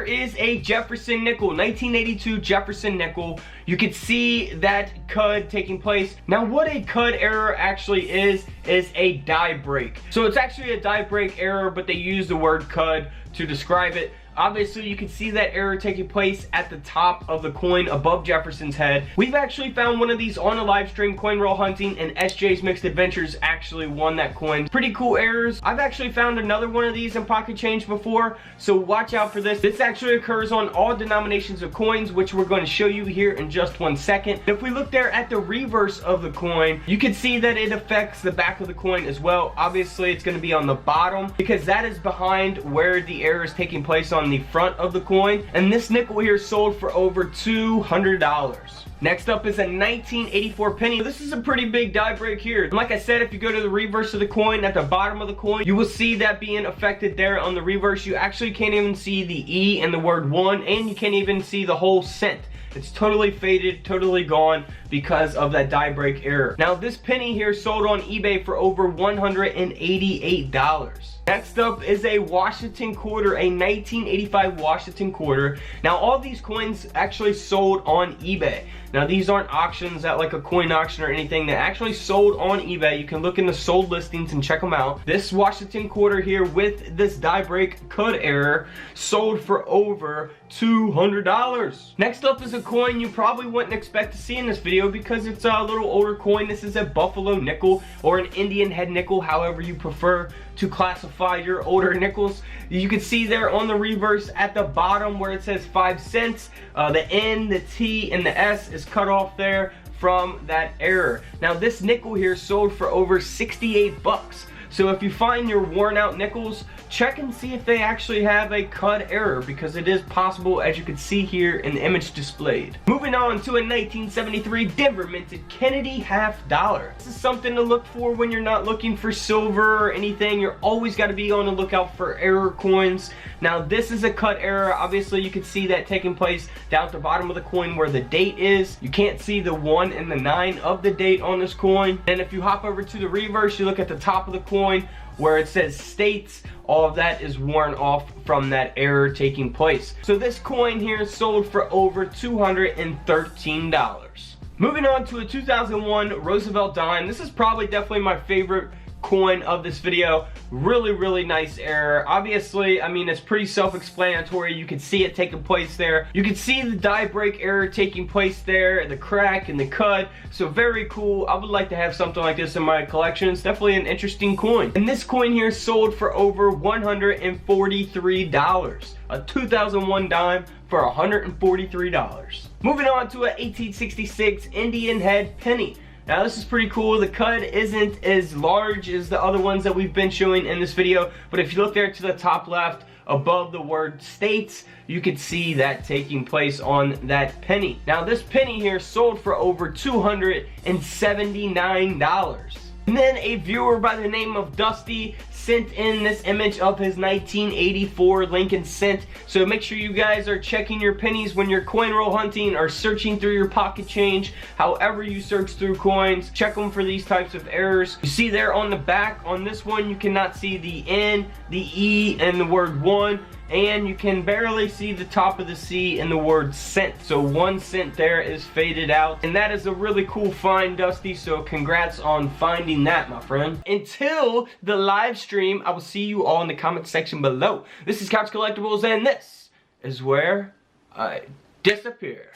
is a Jefferson nickel, 1982 Jefferson nickel. You can see that cud taking place. Now what a cud error actually is a die break. So it's actually a die break error, but they use the word cud to describe it. Obviously, you can see that error taking place at the top of the coin above Jefferson's head. We've actually found one of these on a live stream, coin roll hunting, and SJ's Mixed Adventures actually won that coin. Pretty cool errors. I've actually found another one of these in Pocket Change before, so watch out for this. This actually occurs on all denominations of coins, which we're going to show you here in just 1 second. If we look there at the reverse of the coin, you can see that it affects the back of the coin as well. Obviously, it's going to be on the bottom because that is behind where the error is taking place on the front of the coin, and this nickel here sold for over $200. Next up is a 1984 penny. This is a pretty big die break here. And like I said, if you go to the reverse of the coin, at the bottom of the coin, you will see that being affected there on the reverse. You actually can't even see the E and the word one, and you can't even see the whole cent. It's totally faded, totally gone because of that die break error. Now this penny here sold on eBay for over $188. Next up is a Washington quarter, a 1985 Washington quarter. Now all these coins actually sold on eBay. Now these aren't auctions at like a coin auction or anything. They actually sold on eBay. You can look in the sold listings and check them out. This Washington quarter here with this die break cud error sold for over $200. Next up is a coin you probably wouldn't expect to see in this video because it's a little older coin. This is a Buffalo nickel or an Indian head nickel, however you prefer to classify your older nickels. You can see there on the reverse at the bottom where it says 5 cents, the N, the T, and the S is cut off there from that error. Now this nickel here sold for over 68 bucks. So if you find your worn out nickels, check and see if they actually have a cud error, because it is possible, as you can see here in the image displayed. Moving on to a 1973 Denver minted Kennedy half dollar. This is something to look for when you're not looking for silver or anything. You're always got to be on the lookout for error coins. Now this is a cud error. Obviously you can see that taking place down at the bottom of the coin where the date is. You can't see the 1 and the 9 of the date on this coin. And if you hop over to the reverse, you look at the top of the coin where it says states. All of that is worn off from that error taking place. So this coin here sold for over $213. Moving on to a 2001 Roosevelt dime. This is probably definitely my favorite coin of this video. Really nice error. Obviously, I mean, it's pretty self-explanatory. You can see it taking place there. You can see the die break error taking place there, the crack and the cud. So very cool. I would like to have something like this in my collection. It's definitely an interesting coin. And this coin here sold for over $143. A 2001 dime for $143. Moving on to a 1866 Indian head penny. Now this is pretty cool. The cud isn't as large as the other ones that we've been showing in this video, but if you look there to the top left above the word states, you can see that taking place on that penny. Now this penny here sold for over $279. And then a viewer by the name of Dusty sent in this image of his 1984 Lincoln cent. So make sure you guys are checking your pennies when you're coin roll hunting or searching through your pocket change. However you search through coins, check them for these types of errors. You see there on the back on this one, you cannot see the N, the E, and the word one. And you can barely see the top of the C in the word cent. So 1 cent there is faded out. And that is a really cool find, Dusty. So congrats on finding that, my friend. Until the live stream, I will see you all in the comment section below. This is Couch Collectibles, and this is where I disappear.